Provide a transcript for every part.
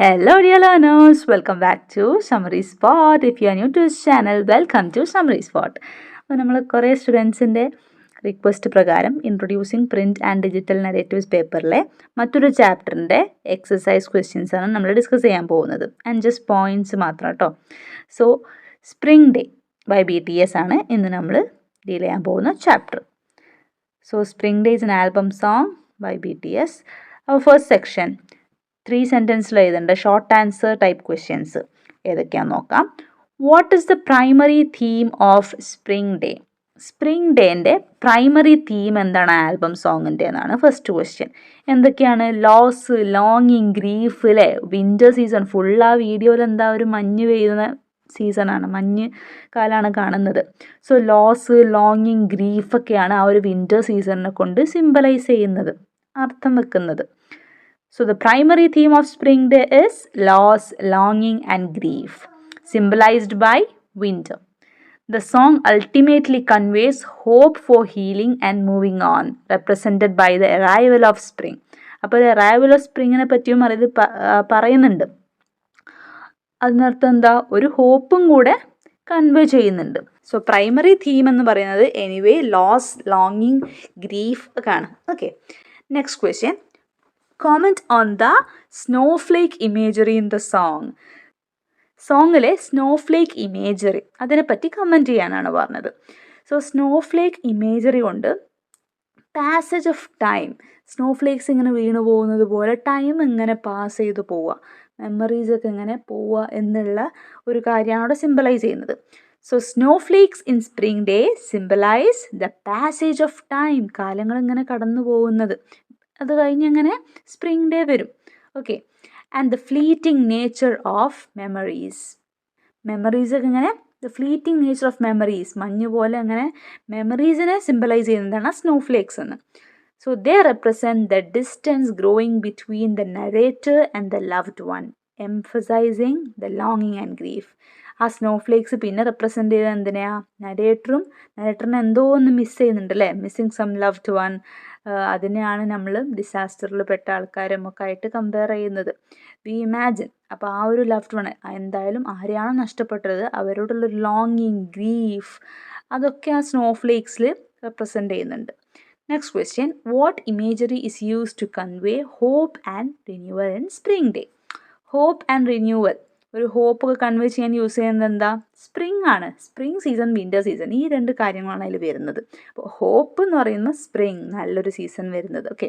Hello dear learners, welcome back to Summary Spot. If you are new to this channel, welcome to Summary Spot. അപ്പോൾ നമ്മൾ കുറേ സ്റ്റുഡൻസിൻ്റെ request പ്രകാരം introducing print and digital narratives പേപ്പറിലെ മറ്റൊരു ചാപ്റ്ററിൻ്റെ exercise questions ആണ് നമ്മൾ ഡിസ്കസ് ചെയ്യാൻ പോകുന്നത്. ആൻഡ് ജസ്റ്റ് പോയിൻറ്റ്സ് മാത്രം കേട്ടോ. So spring day by BTS ആണ് ഇന്ന് നമ്മൾ ഡീൽ ചെയ്യാൻ പോകുന്ന chapter. So spring day is an album song by BTS. അപ്പോൾ ഫസ്റ്റ് സെക്ഷൻ 3 സെൻറ്റൻസിൽ എഴുതേണ്ട ഷോർട്ട് ആൻസർ ടൈപ്പ് ക്വസ്റ്റ്യൻസ് ഏതൊക്കെയാണെന്ന് നോക്കാം. What is the primary theme of spring day? Spring ഡേൻ്റെ പ്രൈമറി തീം എന്താണ് ആൽബം സോങ്ങിൻ്റെ എന്നാണ് ഫസ്റ്റ് ക്വസ്റ്റ്യൻ. എന്തൊക്കെയാണ്? ലോസ്, ലോങ്ങിങ്, ഗ്രീഫ് അല്ലേ? വിൻ്റർ സീസൺ ഫുൾ ആ വീഡിയോയിൽ എന്താ ഒരു മഞ്ഞ് പെയ്യുന്ന സീസണാണ്, മഞ്ഞ് കാലമാണ് കാണുന്നത്. സോ ലോസ്, ലോങ്ങിങ്, ഗ്രീഫൊക്കെയാണ് ആ ഒരു വിൻ്റർ സീസണിനെ കൊണ്ട് സിംബലൈസ് ചെയ്യുന്നത്, അർത്ഥം വെക്കുന്നത്. So the primary theme of spring day is loss, longing and grief, symbolized by winter. The song ultimately conveys hope for healing and moving on, represented by the arrival of spring. അപ്പോൾ arrival of springനെ പറ്റിയും അത് പറയുന്നുണ്ട്. അതിനർത്ഥം എന്താ? ഒരു ഹോപ്പും കൂടെ convey ചെയ്യുന്നുണ്ട്. So primary theme എന്ന് പറയുന്നത് എനിവേ ലോസ്, ലോങ്ങിങ്, ഗ്രീഫ് ഒക്കെ ആണ്. Okay, next question. Comment on the snowflake imagery in the song. സോങ്ങിലെ സ്നോഫ്ലേക്ക് ഇമേജറി അതിനെപ്പറ്റി കമൻറ്റ് ചെയ്യാനാണ് പറഞ്ഞത്. സോ സ്നോഫ്ലേക്ക് ഇമേജറി കൊണ്ട് പാസേജ് ഓഫ് ടൈം, സ്നോഫ്ലേക്സ് ഇങ്ങനെ വീണു പോകുന്നത് പോലെ ടൈം ഇങ്ങനെ പാസ് ചെയ്ത് പോവുക, മെമ്മറീസൊക്കെ ഇങ്ങനെ പോവുക എന്നുള്ള ഒരു കാര്യമാണ് അവിടെ സിംബലൈസ് ചെയ്യുന്നത്. So snowflakes in spring day symbolise the passage of time, കാലങ്ങൾ ഇങ്ങനെ കടന്നു പോകുന്നത്, അത് കഴിഞ്ഞങ്ങനെ സ്പ്രിംഗ് ഡേ വരും. Okay, and the fleeting nature of memories, മെമ്മറീസൊക്കെ ഇങ്ങനെ the fleeting nature of memories, മഞ്ഞ് പോലെ അങ്ങനെ മെമ്മറീസിനെ സിംബലൈസ് ചെയ്യുന്നതാണ് സ്നോഫ്ലേക്സ് എന്ന്. So they represent the distance growing between the narrator and the loved one, emphasising the ലോങ്ങിങ് ആൻഡ് ഗ്രീഫ്. ആ സ്നോഫ്ലേക്സ് പിന്നെ റെപ്രസെൻറ്റ് ചെയ്തത് എന്തിനാ? നരേറ്ററിനെ എന്തോ ഒന്ന് മിസ് ചെയ്യുന്നുണ്ട് അല്ലേ, മിസ്സിങ് സം ലവ്ഡ് വൺ. അതിനെയാണ് നമ്മൾ ഡിസാസ്റ്ററിൽ പെട്ട ആൾക്കാരും ഒക്കെ ആയിട്ട് കമ്പയർ ചെയ്യുന്നത്. വി ഇമാജിൻ, അപ്പോൾ ആ ഒരു ലവ്ഡ് വൺ എന്തായാലും ആരെയാണോ നഷ്ടപ്പെട്ടത് അവരോടുള്ളൊരു ലോങ്ങിങ്, ഗ്രീഫ്, അതൊക്കെ ആ സ്നോഫ്ലേക്സിൽ റെപ്രസെൻറ്റ് ചെയ്യുന്നുണ്ട്. Next question. What imagery is use to convey hope and renewal in spring Day? Hope and renewal, ഒരു ഹോപ്പ് ഒക്കെ കൺവേ ചെയ്യാൻ യൂസ് ചെയ്യുന്നത് എന്താ? സ്പ്രിംഗ് ആണ്. സ്പ്രിംഗ് സീസൺ, വിൻ്റർ സീസൺ, ഈ രണ്ട് കാര്യങ്ങളാണ് അതിൽ വരുന്നത്. അപ്പോൾ ഹോപ്പ് എന്ന് പറയുന്ന സ്പ്രിംഗ്, നല്ലൊരു സീസൺ വരുന്നത്. Okay,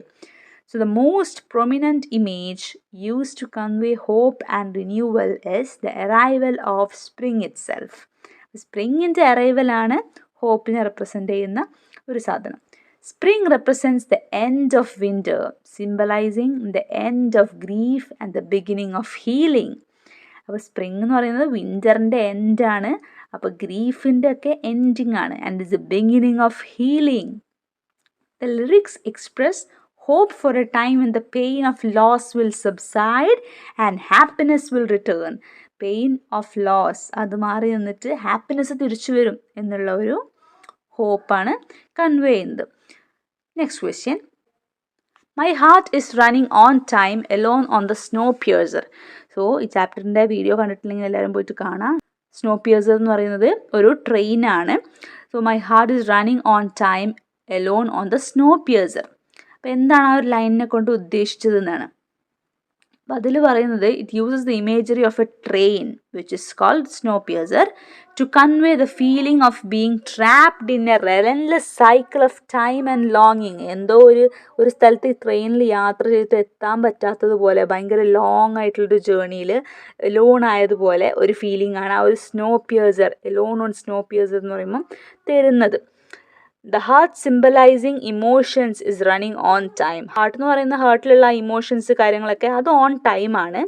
so the most prominent image use to convey hope and renewal is the arrival of spring itself. സ്പ്രിങ്ങിൻ്റെ അറൈവലാണ് ഹോപ്പിനെ റെപ്രസെൻ്റ് ചെയ്യുന്ന ഒരു സാധനം. Spring represents the end of winter, symbolizing the end of grief and the beginning of healing. അപ്പോൾ spring എന്ന് പറയുന്നത് വിൻ്ററിൻ്റെ എൻഡാണ്, അപ്പോൾ ഗ്രീഫിൻ്റെ ഒക്കെ എൻഡിങ് ആണ്. And it's the beginning of healing. The lyrics express hope for a time when the pain of loss will subside and happiness will return. Pain of loss അത് മാറി നിന്നിട്ട് happiness തിരിച്ചു വരും എന്നുള്ള ഒരു ഹോപ്പാണ് കൺവേ ചെയ്യുന്നത്. Next question. My heart is running on time alone on the Snowpiercer. So ഈ ചാപ്റ്ററിൻ്റെ വീഡിയോ കണ്ടിട്ടില്ലെങ്കിൽ എല്ലാവരും പോയിട്ട് കാണാം. Snowpiercer എന്ന് പറയുന്നത് ഒരു ട്രെയിനാണ്. So my heart is running on time alone on the Snowpiercer. അപ്പോൾ എന്താണ് ആ ഒരു ലൈനിനെ കൊണ്ട് ഉദ്ദേശിച്ചത് എന്നാണ്. അപ്പോൾ അതിൽ പറയുന്നത് it uses the imagery of a train which is called Snowpiercer to convey the feeling of being trapped in a relentless cycle of time and longing. എന്തോ ഒരു സ്ഥലത്ത് ട്രെയിനിൽ യാത്ര ചെയ്തിട്ട് എത്താൻ പറ്റാത്തതുപോലെ, ഭയങ്കര ലോങ് ആയിട്ടുള്ളൊരു ജേർണിയിൽ എലോൺ ആയതുപോലെ ഒരു ഫീലിംഗ് ആണ് ആ ഒരു Snowpiercer, എലോൺ ഓൺ Snowpiercer എന്ന് പറയുമ്പം തരുന്നത്. The heart symbolizing emotions is running on time. Heart എന്ന് പറയുന്ന ഹാർട്ടിലുള്ള ഇമോഷൻസ് കാര്യങ്ങളൊക്കെ അത് ഓൺ ടൈം ആണ്,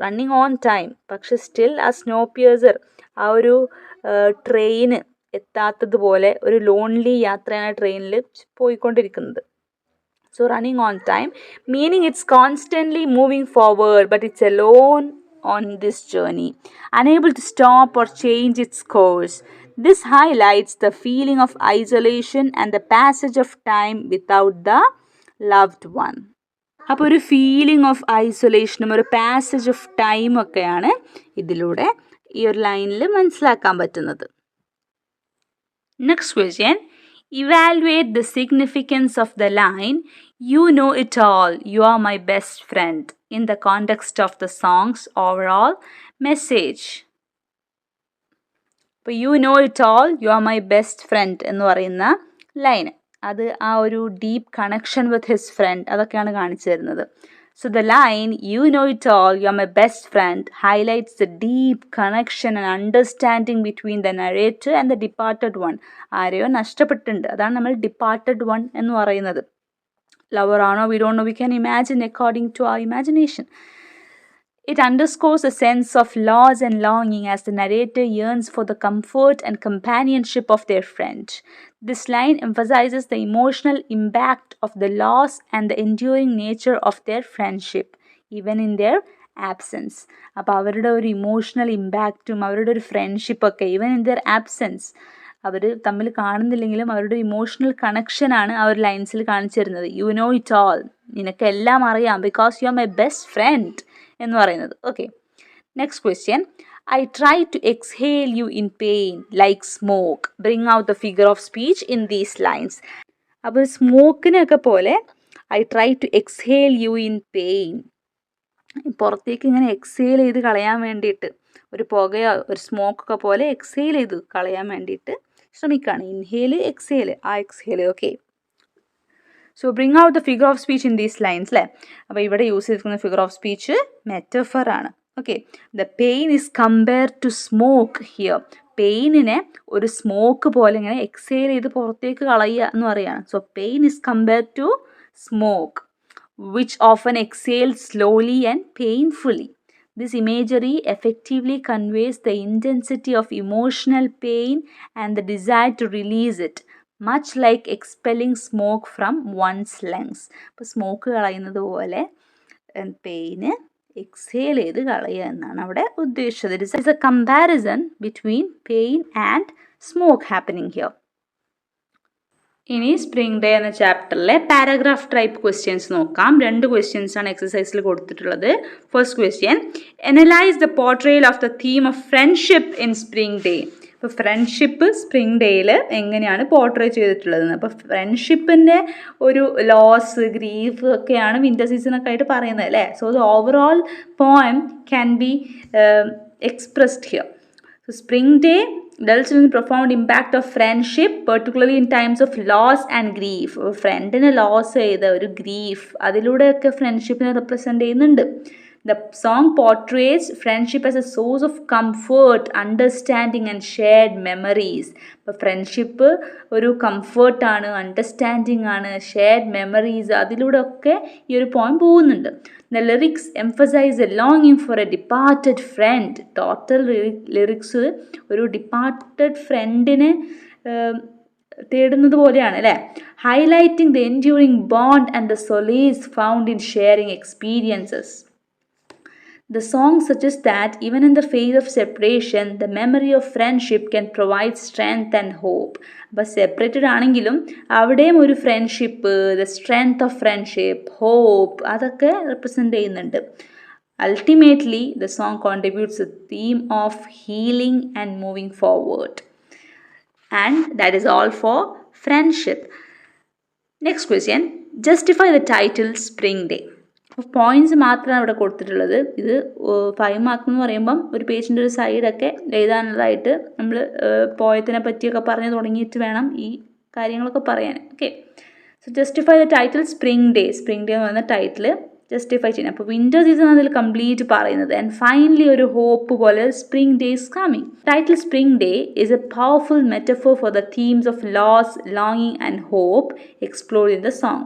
റണ്ണിങ് ഓൺ ടൈം. പക്ഷെ സ്റ്റിൽ ആ Snowpiercer, ആ ഒരു ട്രെയിന് എത്താത്തതുപോലെ ഒരു ലോൺലി യാത്രയാണ് ട്രെയിനിൽ പോയിക്കൊണ്ടിരിക്കുന്നത്. So running on time meaning it's constantly moving forward but it's alone on this journey, unable to stop or change its course. This highlights the feeling of isolation and the passage of time without the loved one. അപ്പോൾ ഒരു feeling of ഐസൊലേഷനും ഒരു passage of time ഒക്കെയാണ് ഇതിലൂടെ ഈ ഒരു ലൈനിൽ മനസ്സിലാക്കാൻ പറ്റുന്നത്. Next question, evaluate the significance of the line "You know it all, you are my best friend" in the context of the song's overall message. അപ്പോൾ "You know it all, you are my best friend" എന്ന് പറയുന്ന line, അത് ആ ഒരു deep connection with his friend അതൊക്കെയാണ് കാണിച്ചു തരുന്നത്. So the line "You know it all, you are my best friend" highlights the deep connection and understanding between the narrator and the departed one. ആരെയോ നഷ്ടപ്പെട്ടിട്ടുണ്ട്, അതാണ് നമ്മൾ ഡിപ്പാർട്ടഡ് വൺ എന്ന് പറയുന്നത്. Lover ആണോ we don't know, we can imagine according to our imagination. It underscores a sense of loss and longing as the narrator yearns for the comfort and companionship of their friend. This line emphasizes the emotional impact of the loss and the enduring nature of their friendship, even in their absence. അപ്പോൾ അവരുടെ ഒരു emotional ഇമ്പാക്റ്റും അവരുടെ ഒരു ഫ്രണ്ട്ഷിപ്പൊക്കെ even in there absence, അവർ തമ്മിൽ കാണുന്നില്ലെങ്കിലും അവരുടെ emotional കണക്ഷനാണ് ആ ഒരു ലൈൻസിൽ കാണിച്ചു തരുന്നത്. യു നോ ഇറ്റ് ഓൾ, നിനക്കെല്ലാം അറിയാം, because you are my best friend എന്ന് പറയുന്നത്. Okay, next question, I try to exhale you in pain like smoke. Bring out the figure of speech in these lines. അപ്പോൾ സ്മോക്കിനൊക്കെ പോലെ I try to exhale you in pain, പുറത്തേക്ക് ഇങ്ങനെ exhale ചെയ്ത് കളയാൻ വേണ്ടിയിട്ട്, ഒരു പുകയോ ഒരു സ്മോക്കൊക്കെ പോലെ എക്സേൽ ചെയ്ത് കളയാൻ വേണ്ടിയിട്ട് ശ്രമിക്കുകയാണ്. ഇൻഹേല് എക്സേല്, ആ exhale. Okay, so bring out the figure of speech in these lines അല്ലേ. അപ്പോൾ ഇവിടെ യൂസ് ചെയ്തിരിക്കുന്ന ഫിഗർ ഓഫ് സ്പീച്ച് മെറ്റഫർ ആണ്. Okay, the pain is compare to smoke here. പെയിനിനെ ഒരു സ്മോക്ക് പോലെ ഇങ്ങനെ എക്സേൽ ചെയ്ത് പുറത്തേക്ക് കളയുക എന്ന് പറയുകയാണ്. So pain is compare to smoke which often exhales slowly and painfully. This imagery effectively conveys the intensity of emotional pain and the desire to release it, much like expelling smoke from one's lungs. അപ്പോൾ smoke കളയുന്നത് പോലെ pain exhale ചെയ്ത് കളയുക എന്നാണ് അവിടെ ഉദ്ദേശിച്ചത്. It is A comparison between pain and smoke happening here. ഇനി spring day എന്ന ചാപ്റ്ററിലെ പാരഗ്രാഫ് ടൈപ്പ് ക്വസ്റ്റ്യൻസ് നോക്കാം. 2 ക്വസ്റ്റ്യൻസ് ആണ് എക്സസൈസിൽ കൊടുത്തിട്ടുള്ളത്. First question, analyse the portrayal of the theme of friendship in spring day. ഇപ്പോൾ ഫ്രണ്ട്ഷിപ്പ് സ്പ്രിംഗ് ഡേയിൽ എങ്ങനെയാണ് portray ചെയ്തിട്ടുള്ളതെന്ന്. അപ്പോൾ ഫ്രണ്ട്ഷിപ്പിൻ്റെ ഒരു ലോസ്, ഗ്രീഫ് ഒക്കെയാണ് വിൻ്റർ സീസണൊക്കെ ആയിട്ട് പറയുന്നത് അല്ലേ. So the overall poem can be expressed here. So spring day delves into the profound impact of friendship, particularly in times of loss and grief. ഫ്രണ്ടിനെ ലോസ് ചെയ്ത ഒരു ഗ്രീഫ്, അതിലൂടെയൊക്കെ ഫ്രണ്ട്ഷിപ്പിനെ റെപ്രസെൻ്റ് ചെയ്യുന്നുണ്ട്. The song portrays friendship as a source of comfort, understanding and shared memories. അപ്പോൾ friendship ഒരു കംഫേർട്ടാണ്, understanding ആണ്, shared memories, അതിലൂടെ ഒക്കെ ഈ ഒരു പോയിന്റ് പോകുന്നുണ്ട്. The lyrics emphasize a longing for a departed friend. Total lyrics ഒരു ഡിപ്പാർട്ടഡ് ഫ്രണ്ടിനെ തേടുന്നത് പോലെയാണ് അല്ലേ. Highlighting the enduring bond and the solace found in sharing experiences. The song suggests that even in the face of separation, the memory of friendship can provide strength and hope. അപ്പോൾ separated ആണെങ്കിലും അവിടെയും ഒരു friendship, the strength of friendship, hope, അതൊക്കെ represent ചെയ്യുന്നുണ്ട്. Ultimately, the song contributes a theme of healing and moving forward. And that is all for friendship. Next question, justify the title Spring Day. Points മാത്രമാണ് ഇവിടെ കൊടുത്തിട്ടുള്ളത്. ഇത് 5 mark എന്ന് പറയുമ്പം ഒരു പേജിൻ്റെ ഒരു സൈഡൊക്കെ എഴുതാനുള്ളതായിട്ട് നമ്മൾ പോയത്തിനെ പറ്റിയൊക്കെ പറഞ്ഞ് തുടങ്ങിയിട്ട് വേണം ഈ കാര്യങ്ങളൊക്കെ പറയാൻ. Okay, so justify the title spring day. Spring day എന്ന് പറയുന്ന ടൈറ്റിൽ ജസ്റ്റിഫൈ ചെയ്യണം. അപ്പോൾ വിൻ്റർ സീസൺ അതിൽ കംപ്ലീറ്റ് പറയുന്നത്. ആൻഡ് ഫൈനലി ഒരു ഹോപ്പ് പോലെ spring day is coming. Title spring day is a powerful metaphor for the themes of loss, ലോങ്ങിങ് and hope explored in the song.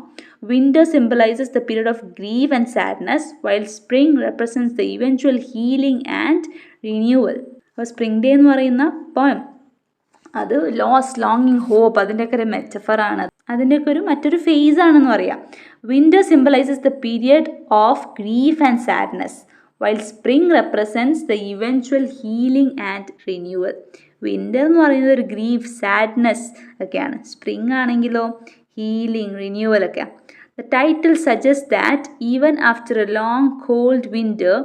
Winter symbolizes the period of grief and sadness, while spring represents the eventual healing and renewal. അപ്പോൾ spring day എന്ന് പറയുന്ന poem അത് loss, ലോങ്ങിങ്, hope അതിൻ്റെയൊക്കെ ഒരു മെറ്റഫറാണ്, അതിൻ്റെയൊക്കെ ഒരു മറ്റൊരു ഫേസ് ആണെന്ന് പറയാം. Winter symbolises the period of grief and sadness, while spring represents the eventual healing and renewal. Winter എന്ന് പറയുന്നത് ഒരു ഗ്രീഫ്, സാഡ്നെസ് ഒക്കെയാണ്. സ്പ്രിംഗ് ആണെങ്കിലോ ഹീലിംഗ്, റിന്യൂവൽ ഒക്കെ. The title suggests that even after a long cold winter,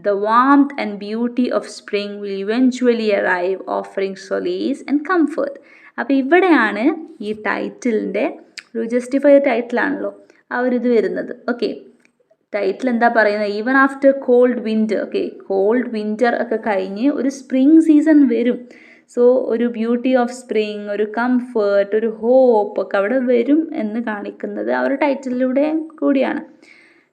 the warmth and beauty of spring will eventually arrive, offering solace and comfort. അപ്പോൾ ഇവിടെയാണ് ഈ ടൈറ്റിലിൻ്റെ ഒരു ജസ്റ്റിഫൈഡ് ടൈറ്റിലാണല്ലോ ആ ഒരു ഇത് വരുന്നത്. ഓക്കെ, ടൈറ്റിൽ എന്താ പറയുന്നത്? Even after cold winter. Okay, cold winter ഒക്കെ കഴിഞ്ഞ് ഒരു സ്പ്രിങ് സീസൺ വരും. സോ ഒരു ബ്യൂട്ടി ഓഫ് സ്പ്രിങ്, ഒരു കംഫേർട്ട്, ഒരു ഹോപ്പ് ഒക്കെ അവിടെ വരും എന്ന് കാണിക്കുന്നത് ആ ഒരു ടൈറ്റിലൂടെ കൂടിയാണ്.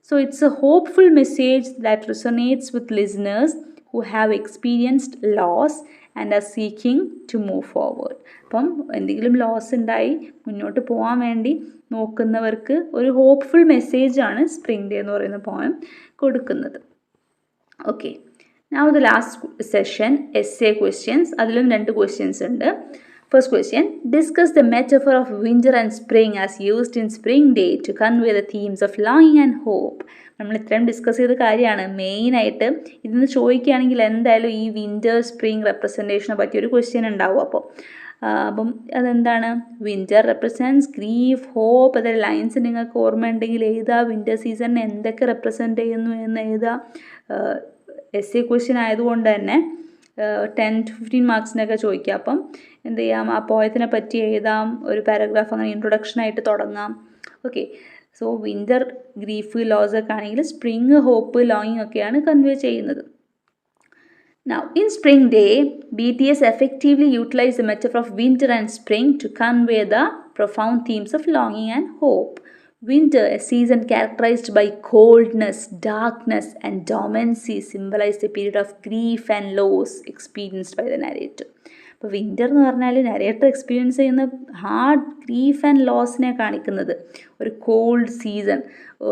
So it's a hopeful message that resonates with listeners who have experienced loss and are seeking to move forward. അപ്പം എന്തെങ്കിലും ലോസ് ഉണ്ടായി മുന്നോട്ട് പോകാൻ വേണ്ടി നോക്കുന്നവർക്ക് ഒരു ഹോപ്പ്ഫുൾ മെസ്സേജാണ് സ്പ്രിംഗ് ഡേ എന്ന് പറയുന്ന പോയം കൊടുക്കുന്നത്. Okay, now the last session, essay questions. അതിലും 2 questions ഉണ്ട്. First question, discuss the metaphor of winter and spring as used in Spring Day to convey the themes of longing and hope. നമ്മൾ ഇത്രയും discuss ചെയ്ത കാര്യമാണ്. മെയിനായിട്ട് ഇതിന് ചോദിക്കുകയാണെങ്കിൽ എന്തായാലും ഈ വിൻ്റർ സ്പ്രിങ് റെപ്രസെൻറ്റേഷനെ പറ്റിയൊരു ക്വസ്റ്റ്യൻ ഉണ്ടാവും. അപ്പം അതെന്താണ്? Winter represents grief, hope. അതായത് ലൈൻസ് നിങ്ങൾക്ക് ഓർമ്മയുണ്ടെങ്കിൽ എഴുതുക. വിൻ്റർ സീസണിനെ എന്തൊക്കെ റെപ്രസെൻറ്റ് ചെയ്യുന്നു എന്ന് എഴുതുക. essay ക്വസ്റ്റ്യൻ ആയതുകൊണ്ട് തന്നെ 10 to 15 മാർക്സിനൊക്കെ ചോദിക്കുക. അപ്പം എന്ത് ചെയ്യാം, ആ പോയത്തിനെ പറ്റി എഴുതാം, ഒരു പാരഗ്രാഫ് അങ്ങനെ ഇൻട്രൊഡക്ഷനായിട്ട് തുടങ്ങാം. Okay, so winter grief, loss ഒക്കെ ആണെങ്കിൽ സ്പ്രിങ്, ഹോപ്പ്, ലോങ്ങിങ് ഒക്കെയാണ് കൺവേ ചെയ്യുന്നത്. Now, in Spring Day, BTS effectively utilized the metaphor of winter and spring to convey the profound themes of longing and hope. Winter, a season characterized by coldness, darkness, and dormancy, symbolized a period of grief and loss experienced by the narrator. അപ്പോൾ winter എന്ന് പറഞ്ഞാൽ narrator experience ചെയ്യുന്ന hard grief and ലോസിനെ കാണിക്കുന്നത്. ഒരു called season,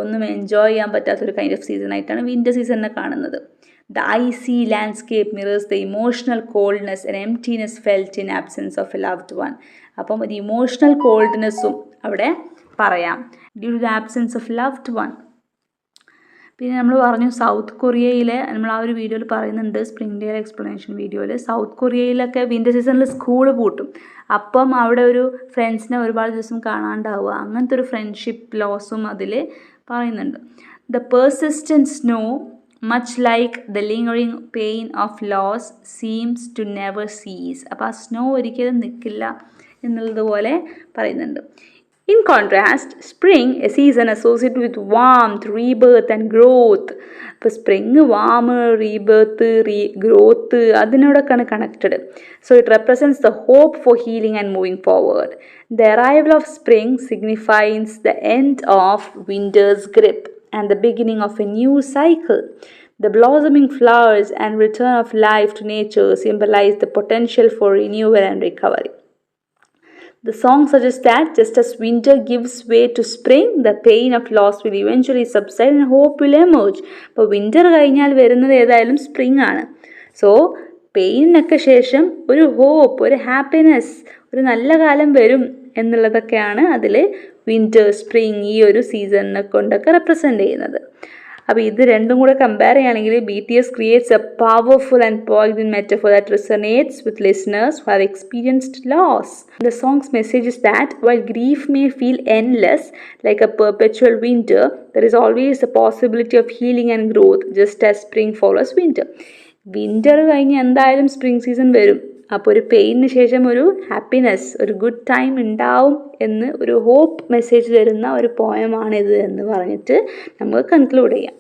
ഒന്നും enjoy ചെയ്യാൻ പറ്റാത്തൊരു kind off season ആയിട്ടാണ് വിൻ്റർ സീസണിനെ കാണുന്നത്. The icy landscape mirrors the emotional coldness and emptiness felt in absence of a loved one. അപ്പം ഒരു ഇമോഷണൽ കോൾഡ്നെസ്സും അവിടെ പറയാം, due to the absence of loved one. പിന്നെ നമ്മൾ പറഞ്ഞു സൗത്ത് കൊറിയയിലെ, നമ്മൾ ആ ഒരു വീഡിയോയിൽ പറയുന്നുണ്ട്, സ്പ്രിംഗ് ഡേ എക്സ്പ്ലനേഷൻ വീഡിയോയിൽ, സൗത്ത് കൊറിയയിലൊക്കെ വിൻ്റർ സീസണിൽ സ്കൂൾ പൂട്ടും. അപ്പം അവിടെ ഒരു ഫ്രണ്ട്സിനെ ഒരുപാട് ദിവസം കാണാണ്ടാവുക, അങ്ങനത്തെ ഒരു ഫ്രണ്ട്ഷിപ്പ് ലോസും അതിൽ പറയുന്നുണ്ട്. The persistent snow, much like the lingering pain of loss, seems to never cease. അപ്പോൾ ആ സ്നോ ഒരിക്കലും നിൽക്കില്ല എന്നുള്ളതുപോലെ പറയുന്നുണ്ട്. In contrast, spring, a season associated with warmth, rebirth and growth. ഇപ്പോൾ സ്പ്രിങ് വാം, റീബർത്ത്, ഗ്രോത്ത് അതിനോടൊക്കെയാണ് connected. So it represents the hope for healing and moving forward. The arrival of spring signifies the end of winter's grip and the beginning of a new cycle. The blossoming flowers and return of life to nature symbolize the potential for renewal and recovery. The song suggests that just as winter gives way to spring, the pain of loss will eventually subside and hope will emerge. അപ്പോൾ winter കഴിഞ്ഞാൽ വരുന്നത് ഏതായാലും spring ആണ്. So പെയിനൊക്കെ ശേഷം ഒരു hope, ഒരു happiness, ഒരു നല്ല കാലം വരും എന്നുള്ളതൊക്കെയാണ് അതിൽ വിൻ്റർ, സ്പ്രിങ് ഈ ഒരു സീസണിനെ കൊണ്ടൊക്കെ റെപ്രസെൻ്റ് ചെയ്യുന്നത്. അപ്പോൾ ഇത് രണ്ടും കൂടെ കമ്പയർ ചെയ്യുകയാണെങ്കിൽ BTS creates a powerful and poignant metaphor that resonates with listeners who have experienced loss. The song's message is that while grief may feel endless, like a perpetual winter, there is always the possibility of healing and growth, just as spring follows winter. Winter കഴിഞ്ഞ് എന്തായാലും spring season വരും. അപ്പോൾ ഒരു pain ശേഷം ഒരു happiness, ഒരു good time ഉണ്ടാവും എന്ന് ഒരു ഹോപ്പ് മെസ്സേജ് തരുന്ന ഒരു പോയമാണിത് എന്ന് പറഞ്ഞിട്ട് നമുക്ക് കൺക്ലൂഡ് ചെയ്യാം.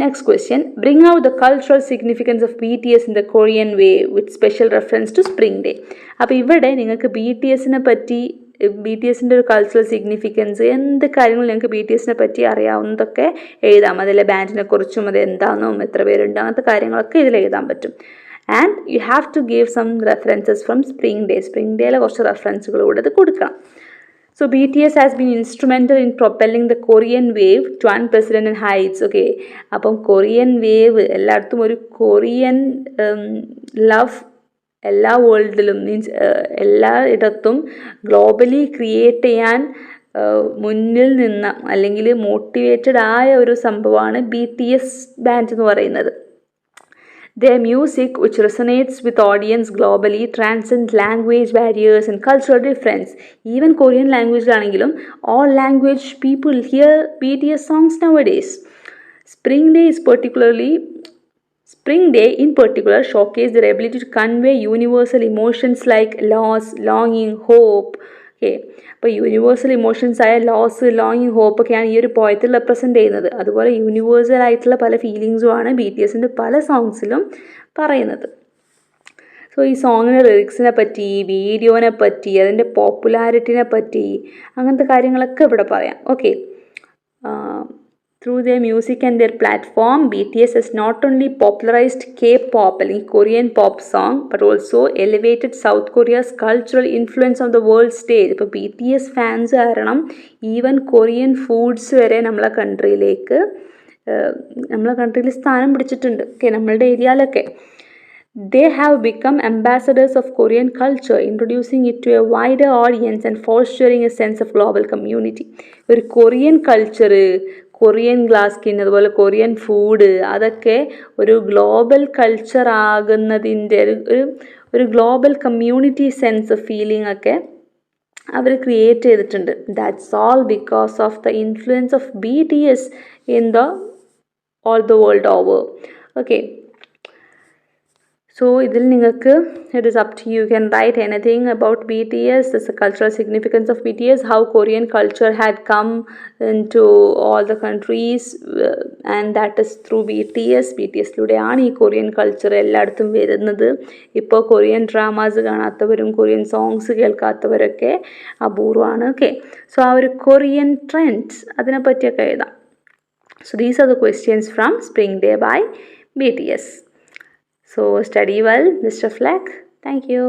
Next question, bring out the cultural significance of BTS in the Korean wave with special reference to Spring Day. അപ്പോൾ ഇവിടെ നിങ്ങൾക്ക് BTSനെ പറ്റി, BTSൻ്റെ ഒരു കൾച്ചറൽ സിഗ്നിഫിക്കൻസ്, എന്ത് കാര്യങ്ങൾ നിങ്ങൾക്ക് BTSനെ പറ്റി അറിയാവുന്നതൊക്കെ എഴുതാം. അതിലെ ബാൻഡിനെ കുറിച്ചും അത് എന്താണെന്നും എത്ര പേരുണ്ട് അങ്ങനത്തെ കാര്യങ്ങളൊക്കെ ഇതിൽ എഴുതാൻ പറ്റും. And you have to give some references from Spring Day. Spring Day കുറച്ച് റെഫറൻസുകൾ കൂടെ ഇത് കൊടുക്കണം. So BTS has been instrumental in propelling the Korean wave to unprecedented heights. Okay, അപ്പം കൊറിയൻ വേവ് എല്ലായിടത്തും ഒരു കൊറിയൻ ലവ് എല്ലാ വേൾഡിലും, മീൻസ് എല്ലായിടത്തും globally create ചെയ്യാൻ മുന്നിൽ നിന്ന അല്ലെങ്കിൽ മോട്ടിവേറ്റഡ് ആയ ഒരു സംഭവമാണ് BTS ബാൻഡ് എന്ന് പറയുന്നത്. Their music, which resonates with audience globally, transcends language barriers and cultural difference. Even Korean language ആണെങ്കിലും all language people hear BTS songs nowadays. Spring Day in particular showcased their ability to convey universal emotions like loss, longing, hope. Okay, അപ്പോൾ universal emotions ആയ loss, ലോങ്ങിങ്, hope ഒക്കെയാണ് ഈ ഒരു പോയത്തിൽ represent ചെയ്യുന്നത്. അതുപോലെ universal ആയിട്ടുള്ള പല ഫീലിങ്സുമാണ് ബി ടി എസിൻ്റെ പല സോങ്സിലും പറയുന്നത്. സോ ഈ സോങ്ങിൻ്റെ ലിറിക്സിനെ പറ്റി, വീഡിയോനെ പറ്റി, അതിൻ്റെ പോപ്പുലാരിറ്റിനെ പറ്റി, അങ്ങനത്തെ കാര്യങ്ങളൊക്കെ ഇവിടെ പറയാം. Okay, through their music and their platform, BTS has not only popularized K-pop അല്ലെങ്കിൽ Korean pop song but also elevated South Korea's cultural influence on the world stage. ഇപ്പോൾ BTS ഫാൻസ് കാരണം ഈവൻ കൊറിയൻ ഫുഡ്സ് വരെ നമ്മളെ കൺട്രിയിൽ സ്ഥാനം പിടിച്ചിട്ടുണ്ട്. Okay, നമ്മളുടെ ഏരിയയിലൊക്കെ. They have become ambassadors of Korean culture, introducing it to a wider audience and fostering a sense of global community. ഒരു Korean culture, Korean glass skin, അതുപോലെ Korean food, അതൊക്കെ ഒരു ഗ്ലോബൽ കൾച്ചർ ആകുന്നതിൻ്റെ ഒരു ഗ്ലോബൽ കമ്മ്യൂണിറ്റി സെൻസ് ഫീലിംഗ് ഒക്കെ അവർ create ചെയ്തിട്ടുണ്ട്. That's all because of the influence of BTS in the all the world over. Okay, so ഇതിൽ നിങ്ങൾക്ക് it is up to you. You can write anything about BTS, the cultural significance of BTS, how Korean culture had come into all the countries, and that is through BTSലൂടെയാണ് ഈ Korean culture എല്ലായിടത്തും വരുന്നത്. ഇപ്പോൾ Korean dramas കാണാത്തവരും Korean songs കേൾക്കാത്തവരൊക്കെ അപൂർവമാണ്. Okay, so ആ ഒരു Korean trends അതിനെപ്പറ്റിയൊക്കെ എഴുതാം. So these are the questions from Spring Day by BTS. So study well, best of luck. Thank you.